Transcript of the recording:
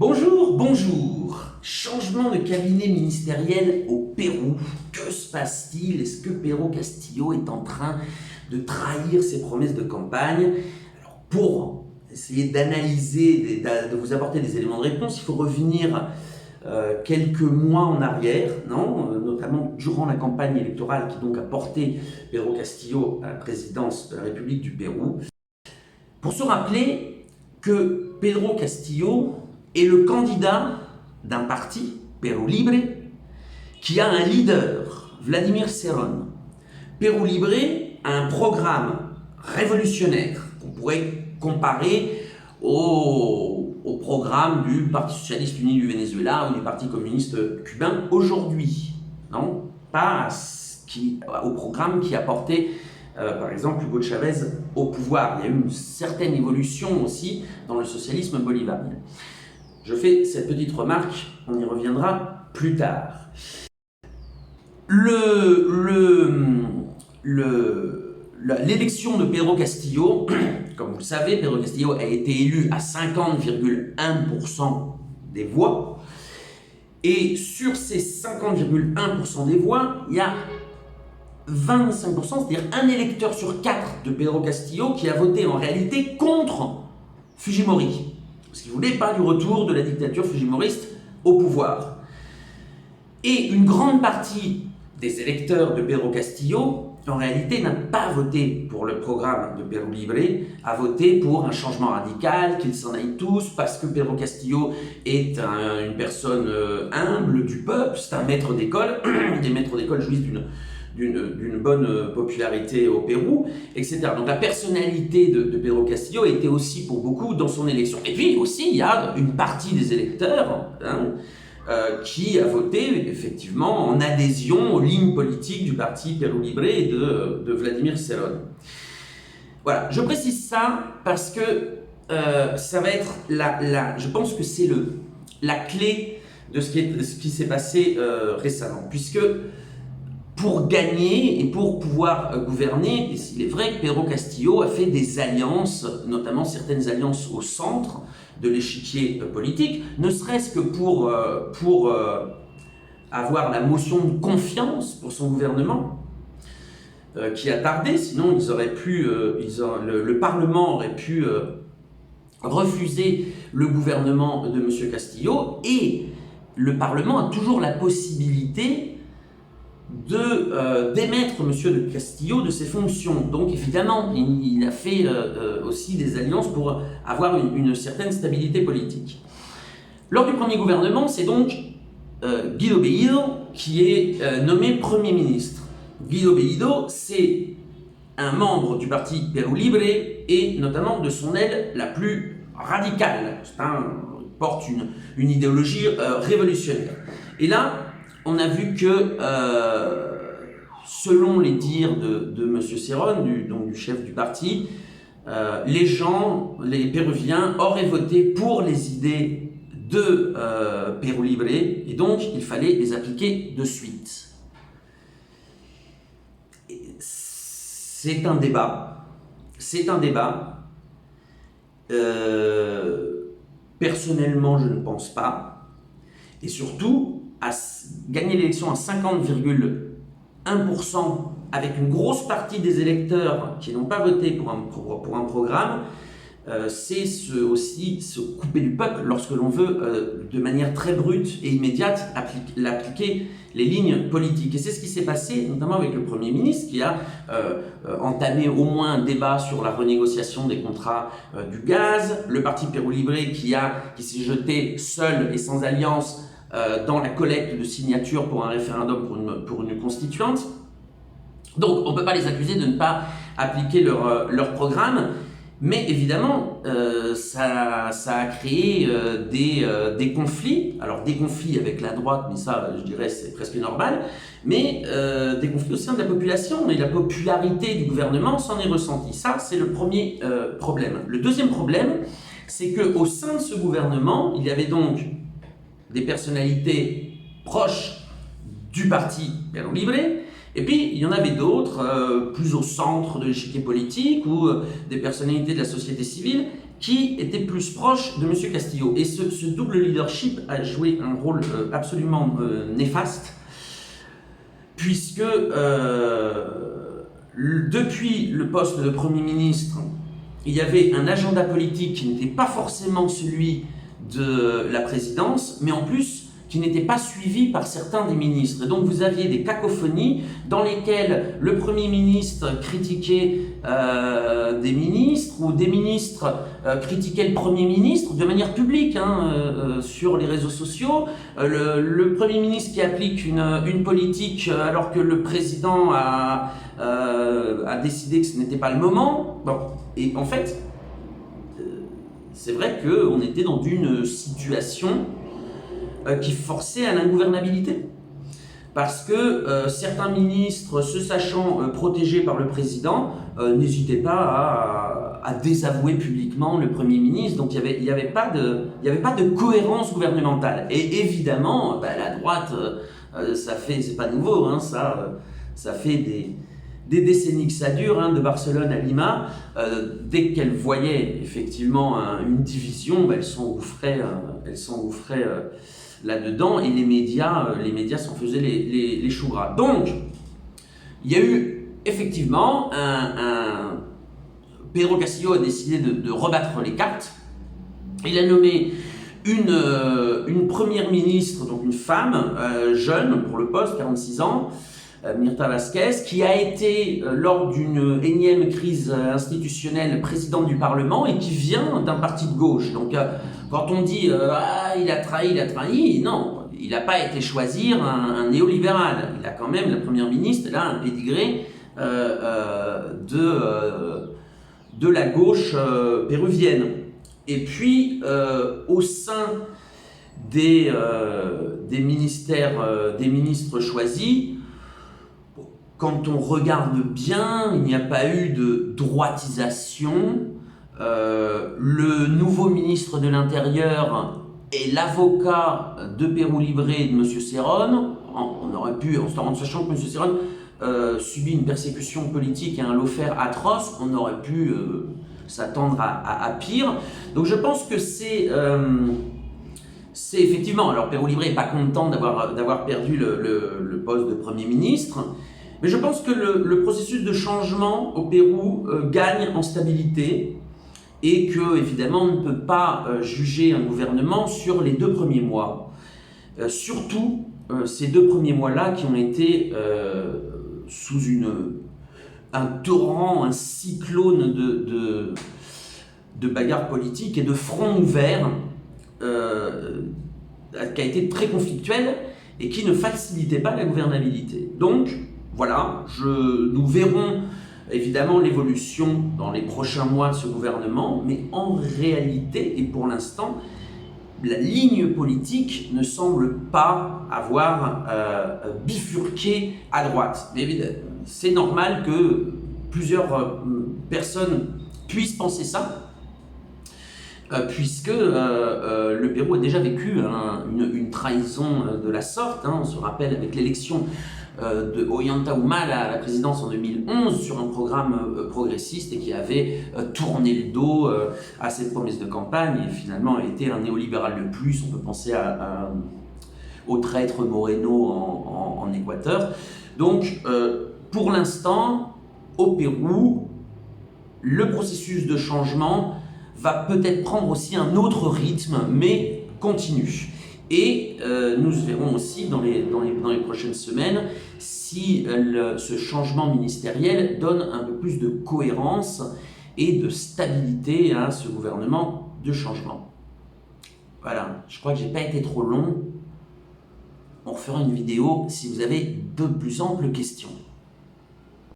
Bonjour, bonjour. Changement de cabinet ministériel au Pérou. Que se passe-t-il? Est-ce que Pedro Castillo est en train de trahir ses promesses de campagne? Alors, pour essayer d'analyser, de vous apporter des éléments de réponse, il faut revenir quelques mois en arrière, notamment durant la campagne électorale qui donc a porté Pedro Castillo à la présidence de la République du Pérou, pour se rappeler que Pedro Castillo est le candidat d'un parti, Perú Libre, qui a un leader, Vladimir Cerrón. Perú Libre a un programme révolutionnaire qu'on pourrait comparer au programme du Parti Socialiste Uni du Venezuela ou du Parti communiste cubain aujourd'hui, pas au programme qui a porté par exemple Hugo Chavez au pouvoir. Il y a eu une certaine évolution aussi dans le socialisme bolivarien. Je fais cette petite remarque, on y reviendra plus tard. L'élection de Pedro Castillo, comme vous le savez, Pedro Castillo a été élu à 50,1% des voix. Et sur ces 50,1% des voix, il y a 25%, c'est-à-dire un électeur sur 4 de Pedro Castillo qui a voté en réalité contre Fujimori. Parce qu'il ne voulait pas du retour de la dictature fujimoriste au pouvoir. Et une grande partie des électeurs de Pedro Castillo, en réalité, n'a pas voté pour le programme de Perú Libre, a voté pour un changement radical, qu'ils s'en aillent tous, parce que Pedro Castillo est une personne humble du peuple, c'est un maître d'école. Les maîtres d'école jouissent d'une bonne popularité au Pérou, etc. Donc la personnalité de Pedro Castillo était aussi pour beaucoup dans son élection. Et puis aussi, il y a une partie des électeurs qui a voté effectivement en adhésion aux lignes politiques du parti Perú Libre et de Vladimir Cerrón. Voilà, je précise ça parce que ça va être je pense que c'est la clé de ce qui s'est passé récemment, puisque pour gagner et pour pouvoir gouverner, il est vrai que Pedro Castillo a fait des alliances, notamment certaines alliances au centre de l'échiquier politique, ne serait-ce que pour avoir la motion de confiance pour son gouvernement, qui a tardé, sinon le Parlement aurait pu refuser le gouvernement de M. Castillo, et le Parlement a toujours la possibilité de démettre M. de Castillo de ses fonctions. Donc évidemment, il a fait aussi des alliances pour avoir une certaine stabilité politique. Lors du premier gouvernement, c'est donc Guido Bellido qui est nommé Premier ministre. Guido Bellido, c'est un membre du parti Perú Libre et notamment de son aile la plus radicale. Il porte une idéologie révolutionnaire. Et là, on a vu que, selon les dires de M. Cerrón, du chef du parti, les Péruviens auraient voté pour les idées de Perú Libre, et donc il fallait les appliquer de suite. C'est un débat. Personnellement, je ne pense pas. Et surtout, à gagner l'élection à 50,1% avec une grosse partie des électeurs qui n'ont pas voté pour un programme, c'est aussi se couper du peuple lorsque l'on veut, de manière très brute et immédiate, appliquer les lignes politiques. Et c'est ce qui s'est passé, notamment avec le Premier ministre, qui a entamé au moins un débat sur la renégociation des contrats du gaz, le parti Perú Libre qui s'est jeté seul et sans alliance dans la collecte de signatures pour un référendum pour une constituante. Donc on ne peut pas les accuser de ne pas appliquer leur programme, mais évidemment ça a créé des conflits, alors des conflits avec la droite, mais ça je dirais c'est presque normal, mais des conflits au sein de la population, et la popularité du gouvernement s'en est ressentie. Ça c'est le premier problème. Le deuxième problème, c'est qu'au sein de ce gouvernement, il y avait donc des personnalités proches du parti Perú Libre, et puis il y en avait d'autres, plus au centre de l'échiquier politique, ou des personnalités de la société civile, qui était plus proche de M. Castillo. Et ce double leadership a joué un rôle absolument néfaste, puisque depuis le poste de Premier ministre, il y avait un agenda politique qui n'était pas forcément celui de la présidence, mais en plus qui n'était pas suivi par certains des ministres. Et donc vous aviez des cacophonies dans lesquelles le Premier ministre critiquait des ministres, ou des ministres critiquaient le Premier ministre de manière publique sur les réseaux sociaux. Le Premier ministre qui applique une politique alors que le président a décidé que ce n'était pas le moment. Bon. Et en fait, c'est vrai qu'on était dans une situation qui forçait à l'ingouvernabilité. Parce que certains ministres, se sachant protégés par le président, n'hésitaient pas à désavouer publiquement le Premier ministre. Donc il n'y avait pas de cohérence gouvernementale. Et évidemment, la droite, c'est pas nouveau, hein, ça fait des décennies que ça dure, de Barcelone à Lima. Dès qu'elle voyait effectivement une division, elle s'engouffrait là-dedans, et les médias s'en faisaient les choux gras. Donc, il y a eu effectivement Pedro Castillo a décidé de rebattre les cartes. Il a nommé une première ministre, donc une femme jeune pour le poste, 46 ans, Mirta Vázquez, qui a été, lors d'une énième crise institutionnelle, présidente du Parlement, et qui vient d'un parti de gauche. Donc, quand on dit il a trahi, non, il n'a pas été choisir un néolibéral. Il a quand même, la première ministre, elle a un pédigré de la gauche péruvienne. Et puis, au sein des ministres choisis, quand on regarde bien, il n'y a pas eu de droitisation. Le nouveau ministre de l'Intérieur est l'avocat de Perú Libre et de M. Cerrón. On aurait pu, en sachant que M. Cerrón subit une persécution politique et un lawfare atroce, on aurait pu s'attendre à pire. Donc je pense que c'est effectivement, alors Perú Libre n'est pas content d'avoir perdu le poste de Premier ministre, mais je pense que le processus de changement au Pérou gagne en stabilité, et que, évidemment, on ne peut pas juger un gouvernement sur les 2 premiers mois. Surtout ces 2 premiers mois-là qui ont été sous un torrent, un cyclone de bagarres politiques et de fronts ouverts qui a été très conflictuel et qui ne facilitait pas la gouvernabilité. Donc, voilà, nous verrons évidemment l'évolution dans les prochains mois de ce gouvernement, mais en réalité, et pour l'instant, la ligne politique ne semble pas avoir bifurqué à droite. Mais évidemment, c'est normal que plusieurs personnes puissent penser ça, puisque le Pérou a déjà vécu une trahison de la sorte. On se rappelle avec l'élection de Ollanta Humala à la présidence en 2011 sur un programme progressiste et qui avait tourné le dos à ses promesses de campagne et finalement a été un néolibéral de plus. On peut penser au traître Moreno en Équateur. Donc pour l'instant, au Pérou, le processus de changement va peut-être prendre aussi un autre rythme, mais continue. Et nous verrons aussi dans les prochaines semaines si ce changement ministériel donne un peu plus de cohérence et de stabilité à ce gouvernement de changement. Voilà, je crois que je n'ai pas été trop long. On refera une vidéo si vous avez de plus amples questions.